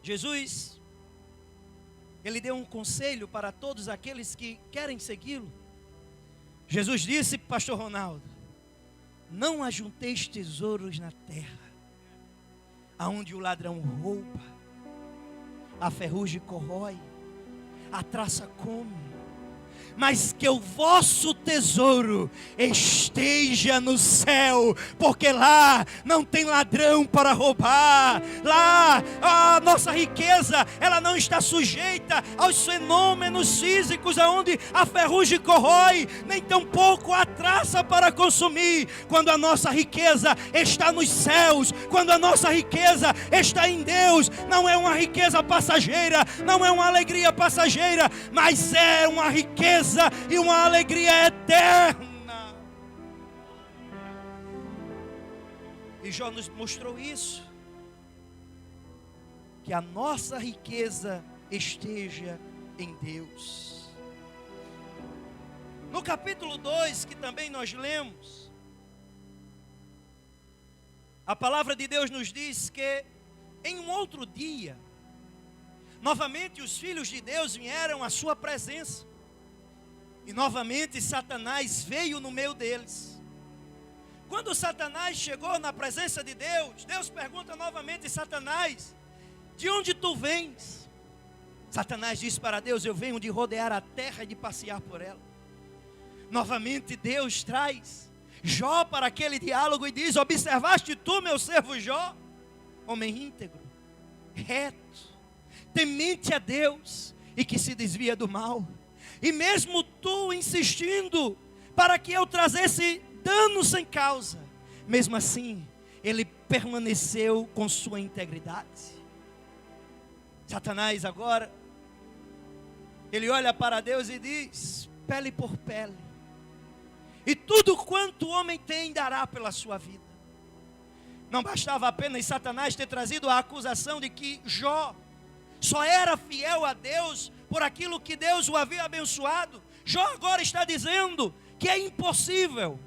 Jesus, ele deu um conselho para todos aqueles que querem segui-lo. Jesus disse, pastor Ronaldo: não ajunteis tesouros na terra, aonde o ladrão rouba, a ferrugem corrói, a traça come, mas que o vosso tesouro esteja no céu, porque lá não tem ladrão para roubar. Lá a nossa riqueza, ela não está sujeita aos fenômenos físicos, aonde a ferrugem corrói, nem tampouco a traça para consumir. Quando a nossa riqueza está nos céus, quando a nossa riqueza está em Deus, não é uma riqueza passageira, não é uma alegria passageira, mas é uma riqueza e uma alegria eterna. E Jó nos mostrou isso, que a nossa riqueza esteja em Deus. No capítulo 2, que também nós lemos, a palavra de Deus nos diz que em um outro dia, novamente os filhos de Deus vieram à sua presença. E novamente Satanás veio no meio deles. Quando Satanás chegou na presença de Deus, Deus pergunta novamente: Satanás, de onde tu vens? Satanás diz para Deus: eu venho de rodear a terra e de passear por ela. Novamente Deus traz Jó para aquele diálogo e diz: observaste tu, meu servo Jó, homem íntegro, reto, temente a Deus e que se desvia do mal. E mesmo tu insistindo para que eu trazesse dano sem causa, mesmo assim, ele permaneceu com sua integridade. Satanás agora, ele olha para Deus e diz: pele por pele, e tudo quanto o homem tem dará pela sua vida. Não bastava apenas Satanás ter trazido a acusação de que Jó só era fiel a Deus por aquilo que Deus o havia abençoado. Jó agora está dizendo que é impossível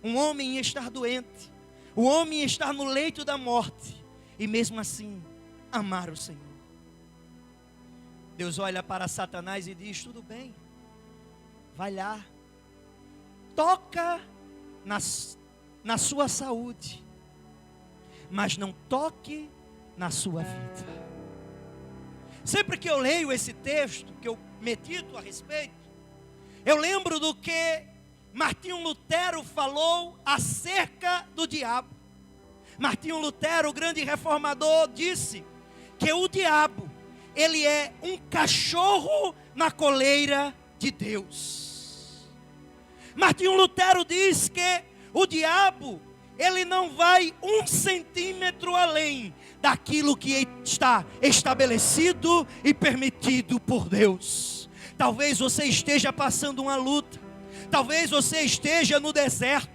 um homem estar doente, o homem estar no leito da morte, e mesmo assim amar o Senhor. Deus olha para Satanás e diz: tudo bem, vai lá, toca na sua saúde, mas não toque na sua vida. Sempre que eu leio esse texto, que eu medito a respeito, eu lembro do que Martinho Lutero falou acerca do diabo. Martinho Lutero, o grande reformador, disse que o diabo, ele é um cachorro na coleira de Deus. Martinho Lutero diz que o diabo, ele não vai 1 centímetro além daquilo que está estabelecido e permitido por Deus. Talvez você esteja passando uma luta, talvez você esteja no deserto,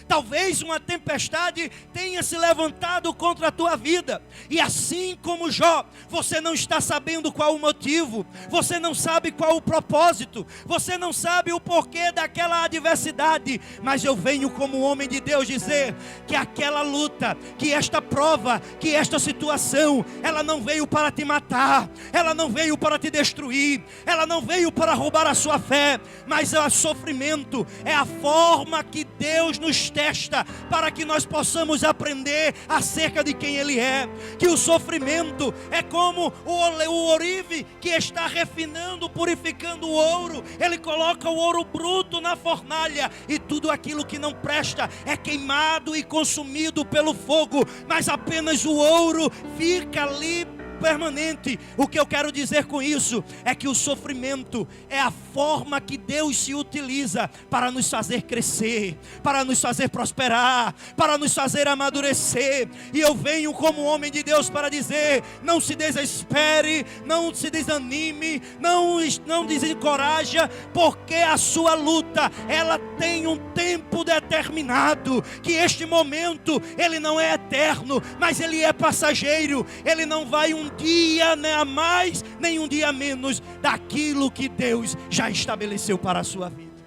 talvez uma tempestade tenha se levantado contra a tua vida, e assim como Jó, você não está sabendo qual o motivo, você não sabe qual o propósito, você não sabe o porquê daquela adversidade, mas eu venho como homem de Deus dizer que aquela luta, que esta prova, que esta situação, ela não veio para te matar, ela não veio para te destruir, ela não veio para roubar a sua fé, mas o sofrimento é a forma que Deus nos testa, para que nós possamos aprender acerca de quem Ele é. Que o sofrimento é como o ourive que está refinando, purificando o ouro. Ele coloca o ouro bruto na fornalha, e tudo aquilo que não presta é queimado e consumido pelo fogo, mas apenas o ouro fica ali permanente. O que eu quero dizer com isso é que o sofrimento é a forma que Deus se utiliza para nos fazer crescer, para nos fazer prosperar, para nos fazer amadurecer. E eu venho como homem de Deus para dizer: não se desespere, não se desanime, não desencoraja, porque a sua luta, ela tem um tempo determinado, que este momento, ele não é eterno, mas ele é passageiro. Ele não vai um dia nem a mais, nem um dia a menos daquilo que Deus já estabeleceu para a sua vida.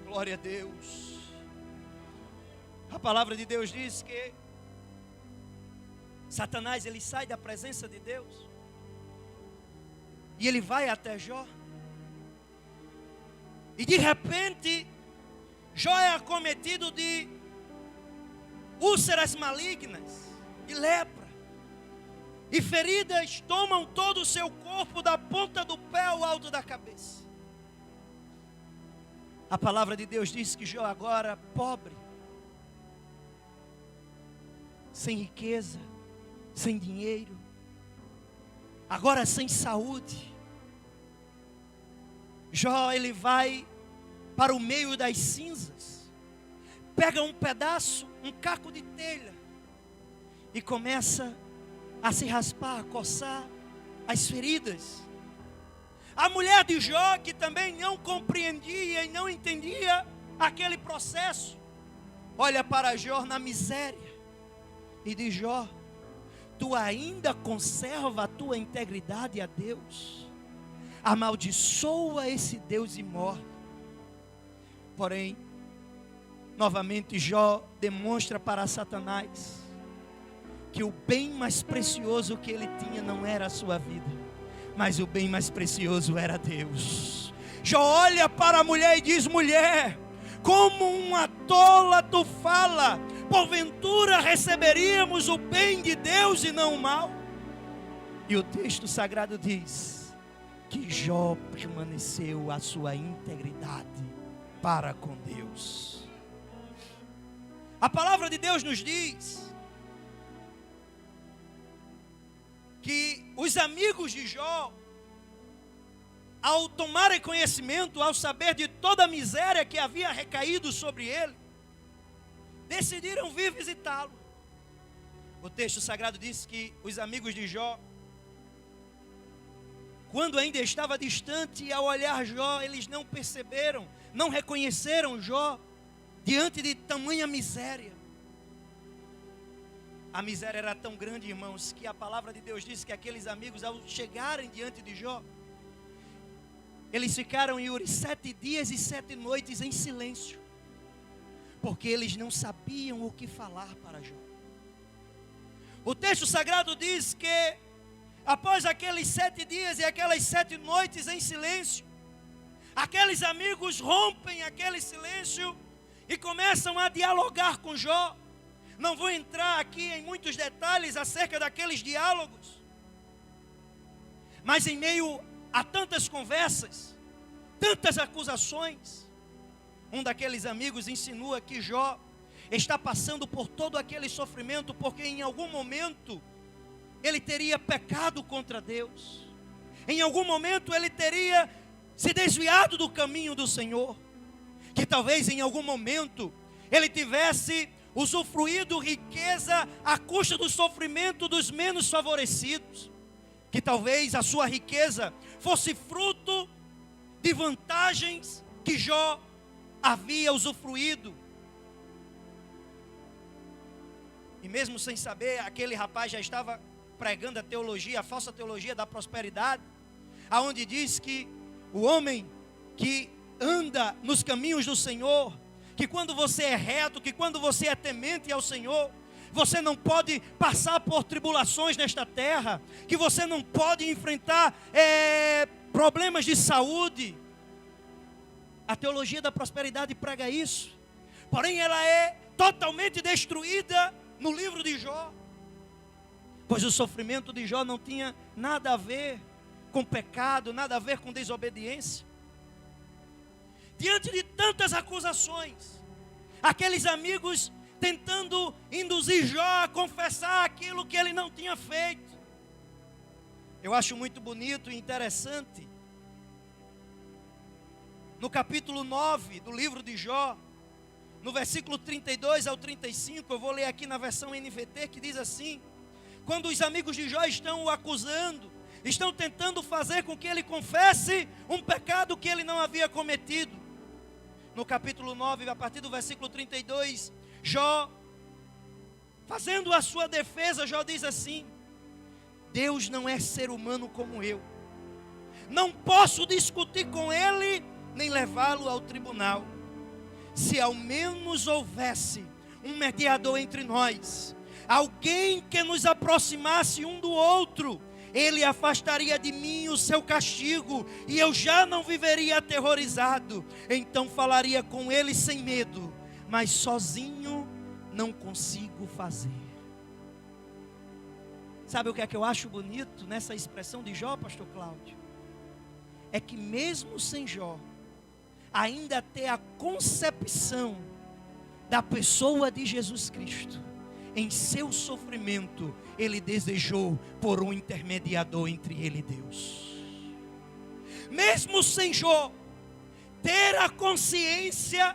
Glória a Deus. A palavra de Deus diz que Satanás, ele sai da presença de Deus e ele vai até Jó. E de repente, Jó é acometido de úlceras malignas, de lepra. E feridas tomam todo o seu corpo, da ponta do pé ao alto da cabeça. A palavra de Deus diz que Jó agora, pobre, sem riqueza, sem dinheiro, agora sem saúde. Jó, ele vai para o meio das cinzas, pega um pedaço, um caco de telha e começa a se raspar, a coçar as feridas. A mulher de Jó, que também não compreendia e não entendia aquele processo, olha para Jó na miséria e diz: Jó, tu ainda conserva a tua integridade a Deus? Amaldiçoa esse Deus e morre. Porém, novamente Jó demonstra para Satanás que o bem mais precioso que ele tinha não era a sua vida, mas o bem mais precioso era Deus. Jó olha para a mulher e diz: mulher, como uma tola tu fala, porventura receberíamos o bem de Deus e não o mal? E o texto sagrado diz que Jó permaneceu a sua integridade para com Deus. A palavra de Deus nos diz que os amigos de Jó, ao tomarem conhecimento, ao saber de toda a miséria que havia recaído sobre ele, decidiram vir visitá-lo. O texto sagrado diz que os amigos de Jó, quando ainda estava distante, ao olhar Jó, eles não perceberam, não reconheceram Jó diante de tamanha miséria. A miséria era tão grande, irmãos, que a palavra de Deus diz que aqueles amigos, ao chegarem diante de Jó, eles ficaram em Uri 7 dias e 7 noites em silêncio, porque eles não sabiam o que falar para Jó. O texto sagrado diz que após aqueles 7 dias e aquelas 7 noites em silêncio, aqueles amigos rompem aquele silêncio e começam a dialogar com Jó. Não vou entrar aqui em muitos detalhes acerca daqueles diálogos, mas em meio a tantas conversas, tantas acusações, um daqueles amigos insinua que Jó está passando por todo aquele sofrimento porque em algum momento ele teria pecado contra Deus. Em algum momento ele teria se desviado do caminho do Senhor. Que talvez em algum momento ele tivesse usufruído riqueza à custa do sofrimento dos menos favorecidos. Que talvez a sua riqueza fosse fruto de vantagens que Jó havia usufruído. E mesmo sem saber, aquele rapaz já estava pregando a teologia, a falsa teologia da prosperidade, aonde diz que o homem que anda nos caminhos do Senhor, que quando você é reto, que quando você é temente ao Senhor, você não pode passar por tribulações nesta terra, que você não pode enfrentar problemas de saúde. A teologia da prosperidade prega isso, porém ela é totalmente destruída no livro de Jó. Pois o sofrimento de Jó não tinha nada a ver com pecado, nada a ver com desobediência. Diante de tantas acusações, aqueles amigos tentando induzir Jó a confessar aquilo que ele não tinha feito. Eu acho muito bonito e interessante, no capítulo 9 do livro de Jó, no versículo 32 ao 35, eu vou ler aqui na versão NVT, que diz assim: quando os amigos de Jó estão o acusando, estão tentando fazer com que ele confesse um pecado que ele não havia cometido. No capítulo 9, a partir do versículo 32, Jó, fazendo a sua defesa, Jó diz assim: Deus não é ser humano como eu, não posso discutir com ele, nem levá-lo ao tribunal. Se ao menos houvesse um mediador entre nós, alguém que nos aproximasse um do outro, Ele afastaria de mim o seu castigo, e eu já não viveria aterrorizado. Então falaria com ele sem medo, mas sozinho não consigo fazer. Sabe o que é que eu acho bonito nessa expressão de Jó, pastor Cláudio? É que mesmo sem Jó, ainda ter a concepção da pessoa de Jesus Cristo, em seu sofrimento, ele desejou por um intermediador entre ele e Deus. Mesmo sem Jó ter a consciência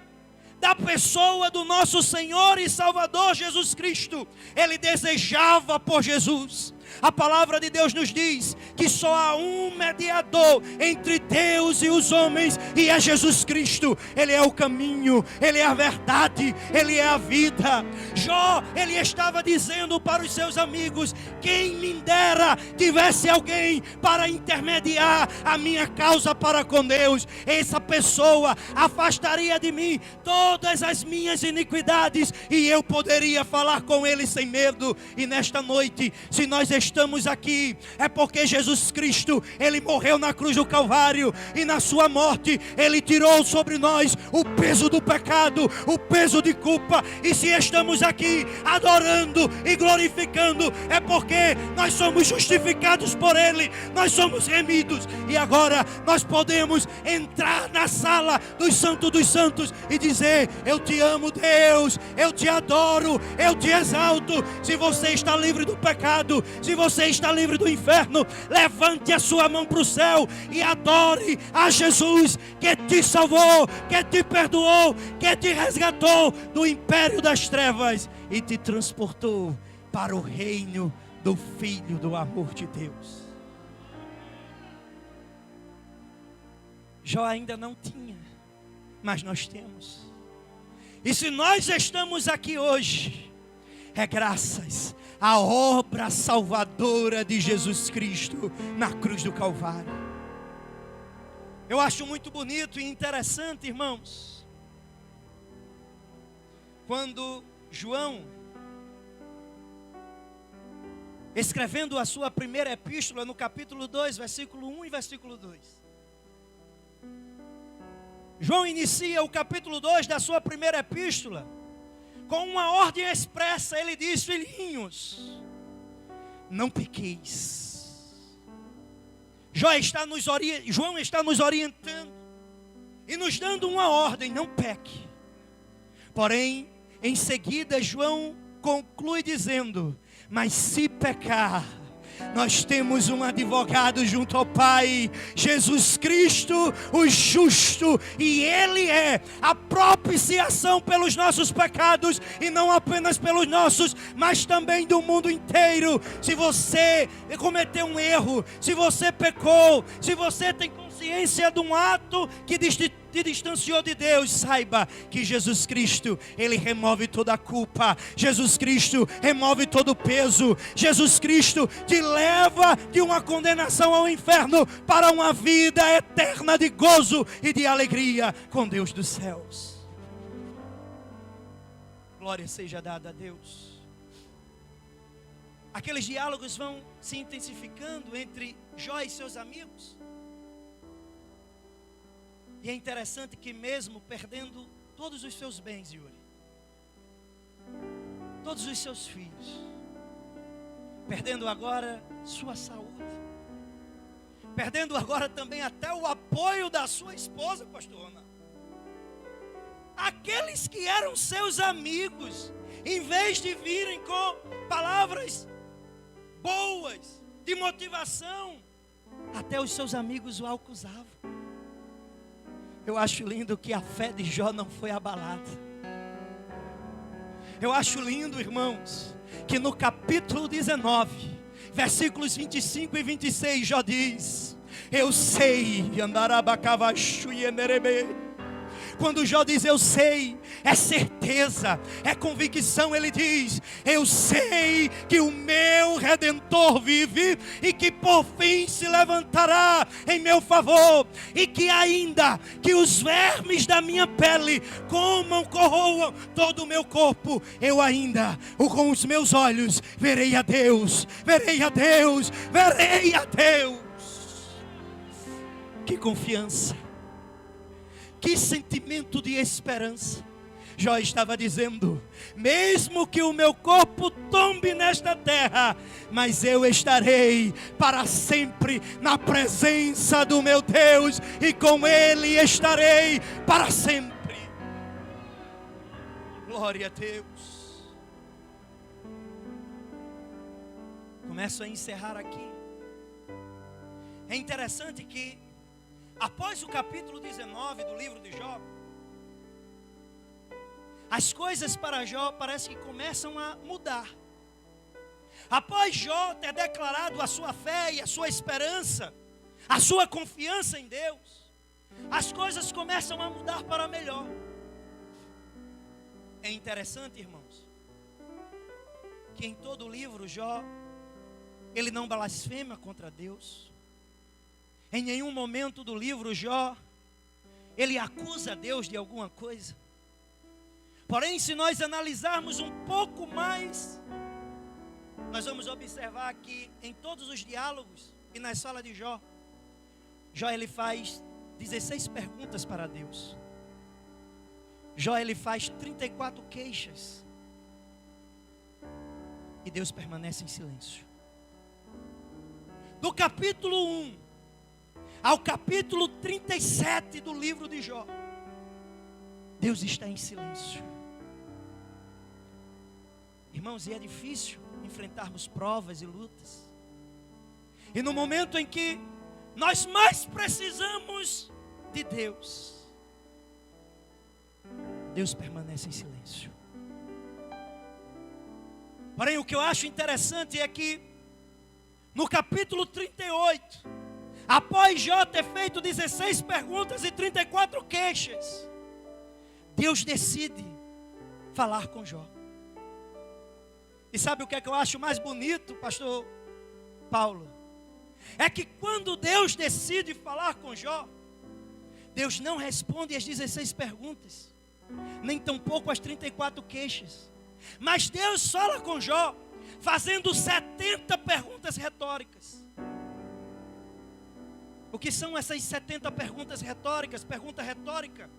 da pessoa do nosso Senhor e Salvador Jesus Cristo, ele desejava por Jesus. A palavra de Deus nos diz que só há um mediador entre Deus e os homens, e é Jesus Cristo. Ele é o caminho, Ele é a verdade, Ele é a vida. Jó, ele estava dizendo para os seus amigos: quem me dera tivesse alguém para intermediar a minha causa para com Deus. Essa pessoa afastaria de mim todas as minhas iniquidades, e eu poderia falar com Ele sem medo. E nesta noite, se nós estamos aqui, é porque Jesus Cristo, Ele morreu na cruz do Calvário, e na sua morte Ele tirou sobre nós o peso do pecado, o peso de culpa. E se estamos aqui adorando e glorificando, é porque nós somos justificados por Ele, nós somos remidos, e agora nós podemos entrar na sala dos santos e dizer: eu te amo, Deus, eu te adoro, eu te exalto. Se você está livre do pecado, se você está livre do inferno, levante a sua mão para o céu e adore a Jesus, que te salvou, que te perdoou, que te resgatou do império das trevas e te transportou para o reino do Filho do amor de Deus. Jó ainda não tinha, mas nós temos. E se nós estamos aqui hoje, é graças à obra salvadora de Jesus Cristo na cruz do Calvário. Eu acho muito bonito e interessante, irmãos, quando João, escrevendo a sua primeira epístola, no capítulo 2, versículo 1 e versículo 2. João inicia o capítulo 2 da sua primeira epístola com uma ordem expressa. Ele diz: filhinhos, não pequeis. João está nos orientando e nos dando uma ordem: não peque. Porém, em seguida, João conclui dizendo: mas se pecar, nós temos um advogado junto ao Pai, Jesus Cristo, o justo, e Ele é a propiciação pelos nossos pecados, e não apenas pelos nossos, mas também do mundo inteiro. Se você cometeu um erro, se você pecou, se você tem consciência de um ato que te distanciou de Deus, saiba que Jesus Cristo, Ele remove toda a culpa. Jesus Cristo remove todo o peso. Jesus Cristo te leva de uma condenação ao inferno para uma vida eterna de gozo e de alegria com Deus dos céus. Glória seja dada a Deus. Aqueles diálogos vão se intensificando entre Jó e seus amigos. E é interessante que mesmo perdendo todos os seus bens, Yuri, todos os seus filhos, perdendo agora sua saúde, perdendo agora também até o apoio da sua esposa, pastor Ana, aqueles que eram seus amigos, em vez de virem com palavras boas, de motivação, até os seus amigos o acusavam. Eu acho lindo que a fé de Jó não foi abalada. Eu acho lindo, irmãos, que no capítulo 19, versículos 25 e 26, Jó diz: eu sei, Quando Jó diz eu sei, é certeza, é convicção. Ele diz: eu sei que o meu Redentor vive e que por fim se levantará em meu favor, e que ainda que os vermes da minha pele comam, corroam todo o meu corpo, eu ainda com os meus olhos verei a Deus, verei a Deus, verei a Deus. Que confiança, que sentimento de esperança. Jó estava dizendo: mesmo que o meu corpo tombe nesta terra, mas eu estarei para sempre na presença do meu Deus, e com Ele estarei para sempre. Glória a Deus. Começo a encerrar aqui. É interessante que após o capítulo 19 do livro de Jó, as coisas para Jó parece que começam a mudar. Após Jó ter declarado a sua fé e a sua esperança, a sua confiança em Deus, as coisas começam a mudar para melhor. É interessante, irmãos, que em todo o livro Jó, ele não blasfema contra Deus. Em nenhum momento do livro Jó, ele acusa Deus de alguma coisa. Porém, se nós analisarmos um pouco mais, nós vamos observar que em todos os diálogos e na sala de Jó, Jó ele faz 16 perguntas para Deus. Jó ele faz 34 queixas. E Deus permanece em silêncio. Do capítulo 1 ao capítulo 37 do livro de Jó, Deus está em silêncio. Irmãos, e é difícil enfrentarmos provas e lutas. E no momento em que nós mais precisamos de Deus, Deus permanece em silêncio. Porém, o que eu acho interessante é que no capítulo 38, após Jó ter feito 16 perguntas e 34 queixas, Deus decide falar com Jó. E sabe o que é que eu acho mais bonito, pastor Paulo? É que quando Deus decide falar com Jó, Deus não responde as 16 perguntas, nem tampouco as 34 queixas. Mas Deus fala com Jó, fazendo 70 perguntas retóricas. O que são essas 70 perguntas retóricas? Pergunta retórica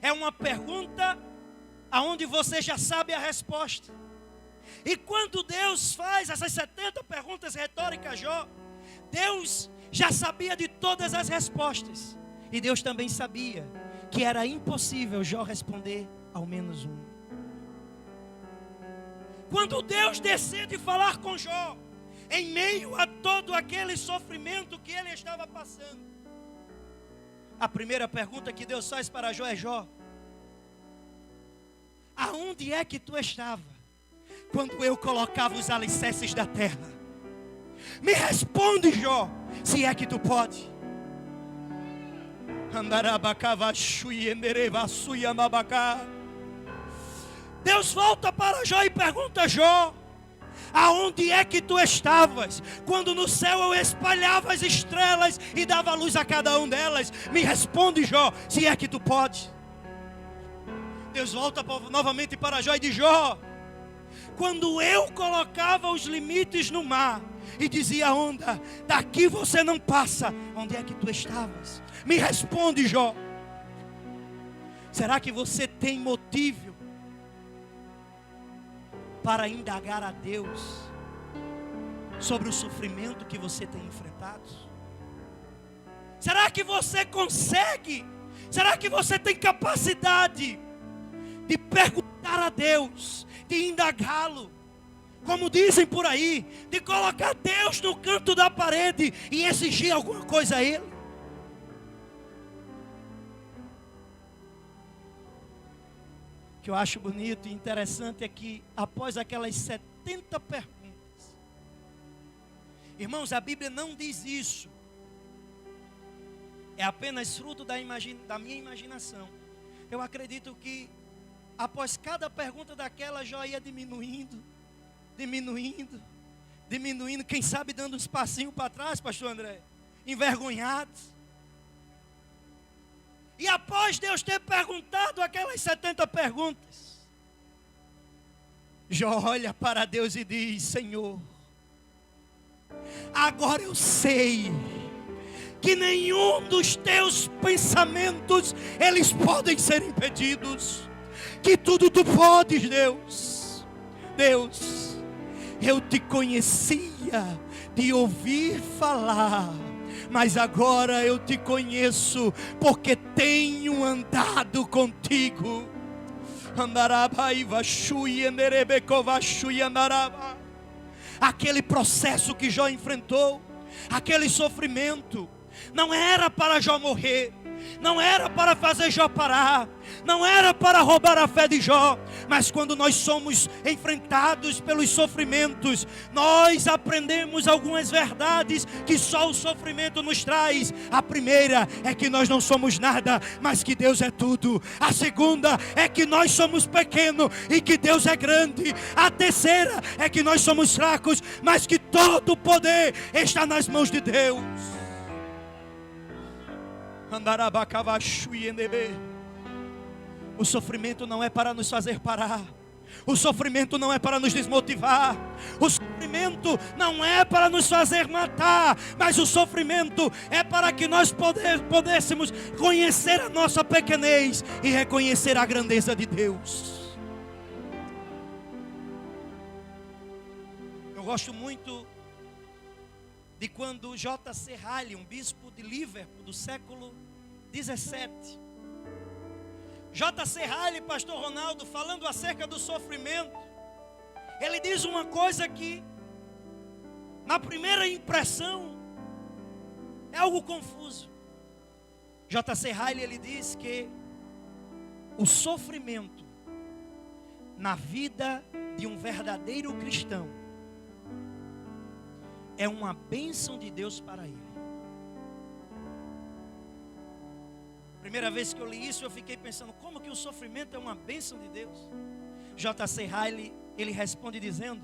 é uma pergunta aonde você já sabe a resposta. E quando Deus faz essas 70 perguntas retóricas a Jó, Deus já sabia de todas as respostas. E Deus também sabia que era impossível Jó responder ao menos um. Quando Deus decide falar com Jó, em meio a todo aquele sofrimento que ele estava passando, a primeira pergunta que Deus faz para Jó é: Jó, aonde é que tu estava quando eu colocava os alicerces da terra? Me responde, Jó, se é que tu pode. Deus volta para Jó e pergunta: Jó, aonde é que tu estavas quando no céu eu espalhava as estrelas e dava luz a cada um delas? Me responde, Jó, se é que tu pode. Deus volta novamente para Jó e diz: Jó, quando eu colocava os limites no mar e dizia à onda: daqui você não passa, onde é que tu estavas? Me responde, Jó. Será que você tem motivo para indagar a Deus sobre o sofrimento que você tem enfrentado? Será que você consegue? Será que você tem capacidade de perguntar a Deus, de indagá-lo, como dizem por aí, de colocar Deus no canto da parede e exigir alguma coisa a Ele? O que eu acho bonito e interessante é que após aquelas 70 perguntas, irmãos, a Bíblia não diz isso, é apenas fruto da minha imaginação. Eu acredito que após cada pergunta daquela, Jó ia diminuindo, quem sabe dando uns passinhos para trás, pastor André, envergonhado. E após Deus ter perguntado aquelas 70 perguntas, Jó olha para Deus e diz: Senhor, agora eu sei que nenhum dos teus pensamentos eles podem ser impedidos, que tudo tu podes, Deus. Deus, eu te conhecia de ouvir falar, mas agora eu te conheço porque tenho andado contigo. Aquele processo que Jó enfrentou, aquele sofrimento, não era para Jó morrer, não era para fazer Jó parar, não era para roubar a fé de Jó, mas quando nós somos enfrentados pelos sofrimentos, nós aprendemos algumas verdades que só o sofrimento nos traz. A primeira é que nós não somos nada, mas que Deus é tudo. A segunda é que nós somos pequenos e que Deus é grande. A terceira é que nós somos fracos, mas que todo o poder está nas mãos de Deus. O sofrimento não é para nos fazer parar. O sofrimento não é para nos desmotivar. O sofrimento não é para nos fazer matar. Mas o sofrimento é para que nós pudéssemos conhecer a nossa pequenez e reconhecer a grandeza de Deus. Eu gosto muito de quando J.C. Ryle, um bispo de Liverpool do século 17, J.C. Ryle, pastor Ronaldo, falando acerca do sofrimento, ele diz uma coisa que, na primeira impressão, é algo confuso. J.C. Ryle, ele diz que o sofrimento na vida de um verdadeiro cristão é uma bênção de Deus para ele. Primeira vez que eu li isso, eu fiquei pensando, como que o sofrimento é uma bênção de Deus? J.C. Ryle, ele responde dizendo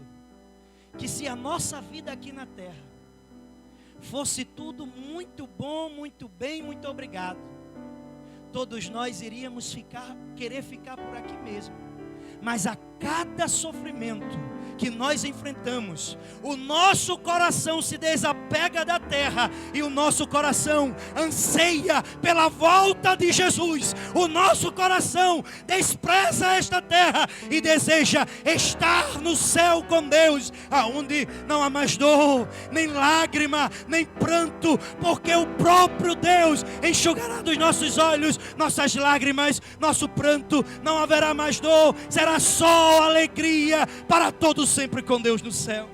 que se a nossa vida aqui na terra fosse tudo muito bom, muito bem, muito obrigado, todos nós iríamos querer ficar por aqui mesmo. Mas a cada sofrimento que nós enfrentamos, o nosso coração se desapega da terra e o nosso coração anseia pela volta de Jesus. O nosso coração despreza esta terra e deseja estar no céu com Deus, aonde não há mais dor, nem lágrima, nem pranto, porque o próprio Deus enxugará dos nossos olhos nossas lágrimas, nosso pranto. Não haverá mais dor, será só alegria para todos sempre com Deus no céu.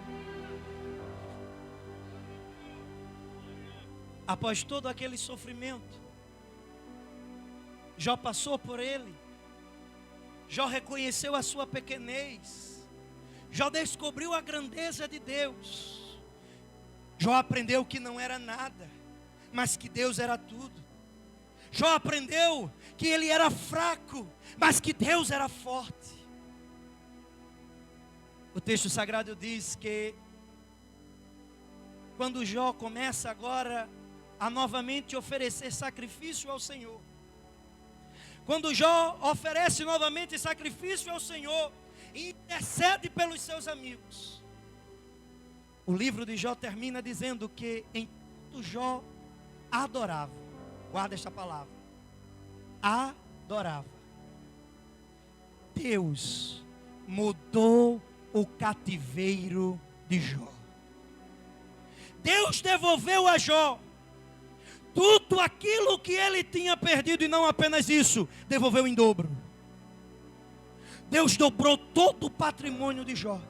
Após todo aquele sofrimento, Jó passou por ele. Jó reconheceu a sua pequenez. Jó descobriu a grandeza de Deus. Jó aprendeu que não era nada, mas que Deus era tudo. Jó aprendeu que ele era fraco, mas que Deus era forte. O texto sagrado diz que quando Jó começa agora a novamente oferecer sacrifício ao Senhor, quando Jó oferece novamente sacrifício ao Senhor e intercede pelos seus amigos, o livro de Jó termina dizendo que enquanto Jó adorava, guarda esta palavra, adorava, Deus mudou o cativeiro de Jó. Deus devolveu a Jó tudo aquilo que ele tinha perdido, e não apenas isso, devolveu em dobro. Deus dobrou todo o patrimônio de Jó,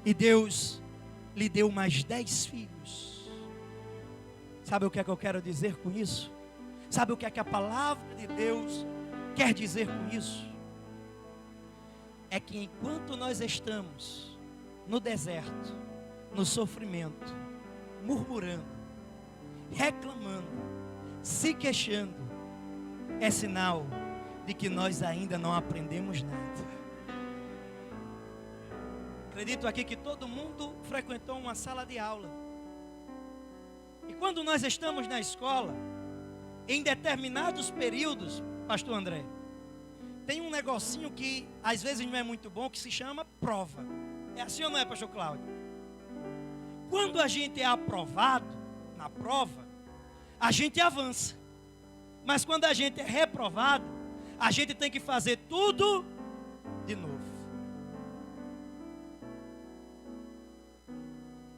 e Deus lhe deu mais 10 filhos. Sabe o que é que eu quero dizer com isso? Sabe o que é que a palavra de Deus quer dizer com isso? É que enquanto nós estamos no deserto, no sofrimento, murmurando, reclamando, se queixando, é sinal de que nós ainda não aprendemos nada. Acredito aqui que todo mundo frequentou uma sala de aula. E quando nós estamos na escola, em determinados períodos, pastor André, tem um negocinho que às vezes não é muito bom, que se chama prova. É assim ou não é, pastor Cláudio? Quando a gente é aprovado na prova, a gente avança. Mas quando a gente é reprovado, a gente tem que fazer tudo de novo.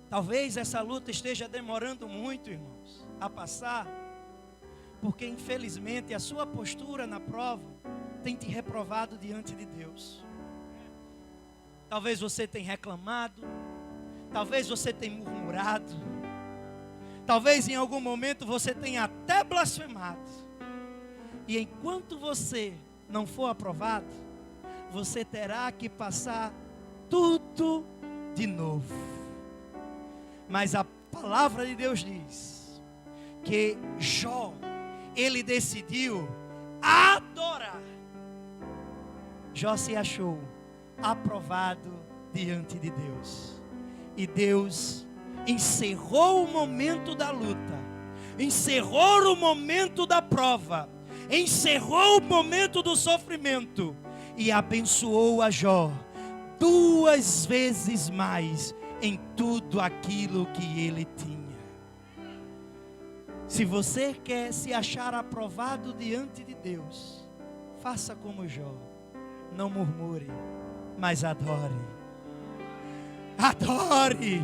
Talvez essa luta esteja demorando muito, irmãos, a passar, porque infelizmente a sua postura na prova tem te reprovado diante de Deus. Talvez você tenha reclamado, talvez você tenha murmurado, talvez em algum momento você tenha até blasfemado. E enquanto você não for aprovado, você terá que passar tudo de novo. Mas a palavra de Deus diz que Jó, ele decidiu adorar. Jó se achou aprovado diante de Deus. E Deus encerrou o momento da luta, encerrou o momento da prova, encerrou o momento do sofrimento e abençoou a Jó 2 vezes mais em tudo aquilo que ele tinha. Se você quer se achar aprovado diante de Deus, faça como Jó. Não murmure, mas adore. Adore.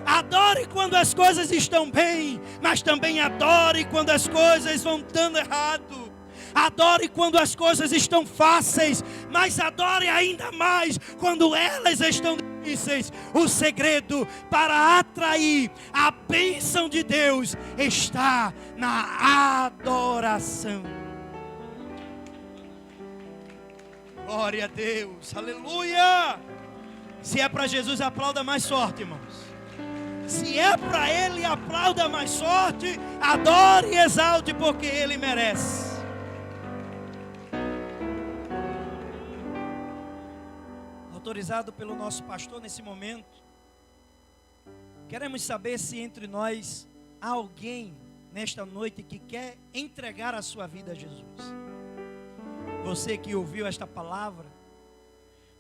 Adore quando as coisas estão bem, mas também adore quando as coisas vão dando errado. Adore quando as coisas estão fáceis, mas adore ainda mais quando elas estão difíceis. O segredo para atrair a bênção de Deus está na adoração. Glória a Deus, aleluia. Se é para Jesus, aplauda mais forte, irmãos. Se é para Ele, aplauda mais forte. Adore e exalte, porque Ele merece. Autorizado pelo nosso pastor nesse momento, queremos saber se entre nós há alguém nesta noite que quer entregar a sua vida a Jesus. Você que ouviu esta palavra,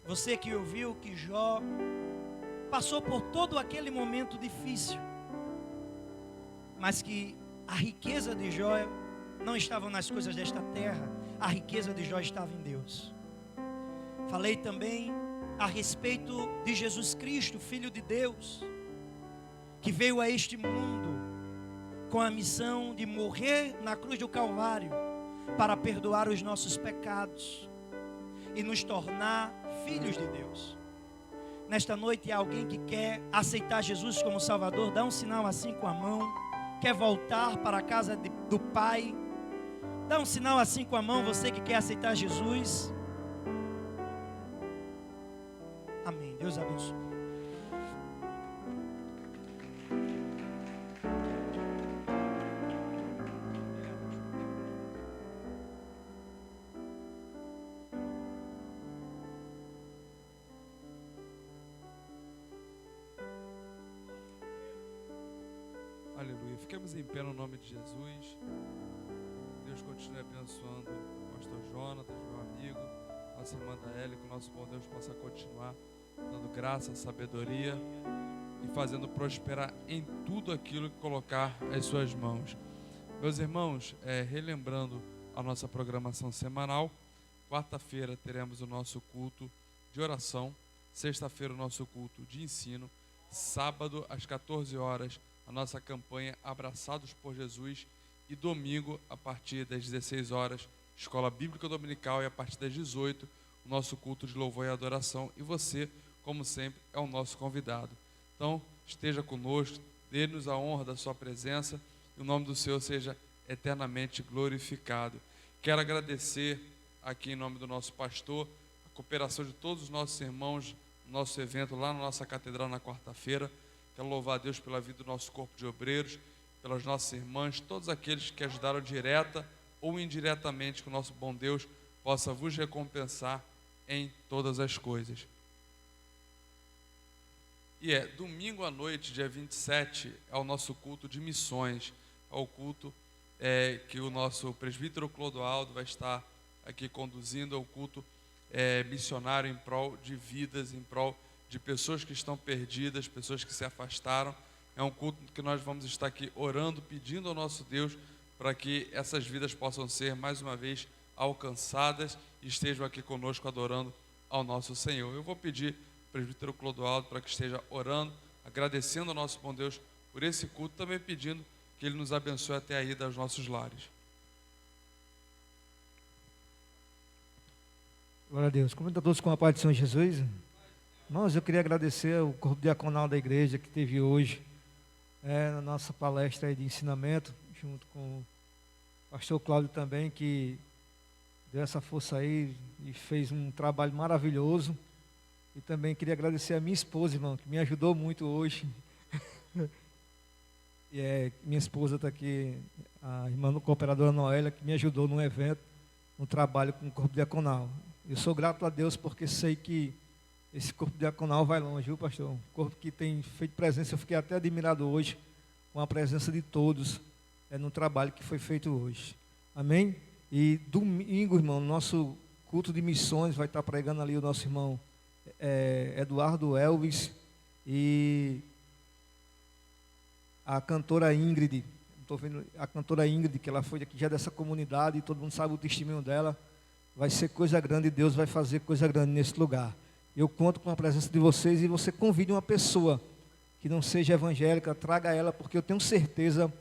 você que ouviu que Jó passou por todo aquele momento difícil, mas que a riqueza de Jó não estava nas coisas desta terra, a riqueza de Jó estava em Deus. Falei também a respeito de Jesus Cristo, Filho de Deus, que veio a este mundo com a missão de morrer na cruz do Calvário para perdoar os nossos pecados e nos tornar filhos de Deus. Nesta noite há alguém que quer aceitar Jesus como Salvador, dá um sinal assim com a mão. Quer voltar para a casa do Pai, dá um sinal assim com a mão, você que quer aceitar Jesus. Amém, Deus abençoe. Aleluia. Fiquemos em pé no nome de Jesus. Deus continue abençoando o pastor Jonatas, meu amigo, nossa irmã Daélia, que o nosso bom Deus possa continuar dando graça, sabedoria e fazendo prosperar em tudo aquilo que colocar as suas mãos. Meus irmãos, relembrando a nossa programação semanal, quarta-feira teremos o nosso culto de oração, sexta-feira o nosso culto de ensino, sábado às 14 horas a nossa campanha Abraçados por Jesus e domingo a partir das 16 horas Escola Bíblica Dominical e a partir das 18 o nosso culto de louvor e adoração, e você, como sempre, é o nosso convidado. Então, esteja conosco, dê-nos a honra da sua presença e o nome do Senhor seja eternamente glorificado. Quero agradecer aqui em nome do nosso pastor, a cooperação de todos os nossos irmãos no nosso evento lá na nossa catedral na quarta-feira. Quero louvar a Deus pela vida do nosso corpo de obreiros, pelas nossas irmãs, todos aqueles que ajudaram direta ou indiretamente com o nosso bom Deus possa vos recompensar em todas as coisas. E domingo à noite, dia 27, é o nosso culto de missões, é o culto que o nosso presbítero Clodoaldo vai estar aqui conduzindo, é o culto missionário em prol de vidas, em prol de pessoas que estão perdidas, pessoas que se afastaram. É um culto que nós vamos estar aqui orando, pedindo ao nosso Deus para que essas vidas possam ser mais uma vez alcançadas e estejam aqui conosco adorando ao nosso Senhor. Eu vou pedir ao presbítero Clodoaldo para que esteja orando, agradecendo ao nosso bom Deus por esse culto, também pedindo que Ele nos abençoe até a ida aos nossos lares. Glória a Deus. Cumprimento a todos com a paz de Senhor Jesus. Irmãos, eu queria agradecer ao corpo diaconal da igreja que teve hoje na nossa palestra aí de ensinamento, junto com o pastor Cláudio também, que deu essa força aí e fez um trabalho maravilhoso. E também queria agradecer a minha esposa, irmão, que me ajudou muito hoje. E minha esposa está aqui, a irmã cooperadora Noélia, que me ajudou no evento, no trabalho com o corpo diaconal. Eu sou grato a Deus porque sei que esse corpo diaconal vai longe, viu, pastor? Um corpo que tem feito presença. Eu fiquei até admirado hoje com a presença de todos no trabalho que foi feito hoje. Amém? E domingo, irmão, nosso culto de missões vai estar pregando ali o nosso irmão Eduardo Elvis e a cantora Ingrid. Estou vendo a cantora Ingrid, que ela foi aqui já dessa comunidade e todo mundo sabe o testemunho dela. Vai ser coisa grande e Deus vai fazer coisa grande nesse lugar. Eu conto com a presença de vocês e você convide uma pessoa que não seja evangélica, traga ela, porque eu tenho certeza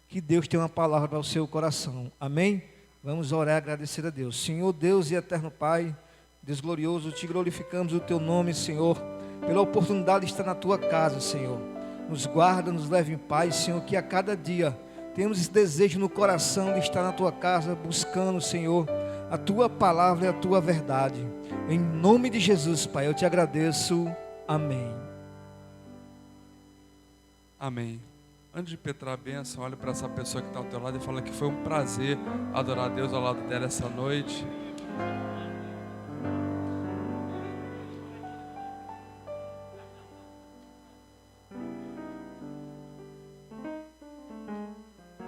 que Deus tem uma palavra para o seu coração. Amém? Vamos orar e agradecer a Deus. Senhor Deus e eterno Pai, Deus glorioso, te glorificamos o teu nome, Senhor, pela oportunidade de estar na tua casa, Senhor. Nos guarda, nos leve em paz, Senhor, que a cada dia temos esse desejo no coração de estar na tua casa, buscando, Senhor, a tua palavra e a tua verdade. Em nome de Jesus, Pai, eu te agradeço. Amém. Amém. Antes de petrar a bênção, olha para essa pessoa que está ao teu lado e fala que foi um prazer adorar a Deus ao lado dela essa noite.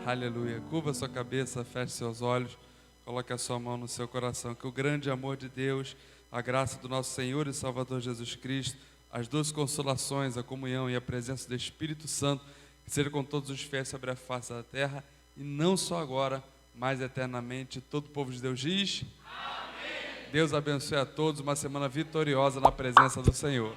Aleluia. Curva sua cabeça, feche seus olhos, coloque a sua mão no seu coração. Que o grande amor de Deus, a graça do nosso Senhor e Salvador Jesus Cristo, as duas consolações, a comunhão e a presença do Espírito Santo, que seja com todos os fiéis sobre a face da terra, e não só agora, mas eternamente. Todo o povo de Deus diz: amém. Deus abençoe a todos, uma semana vitoriosa na presença do Senhor.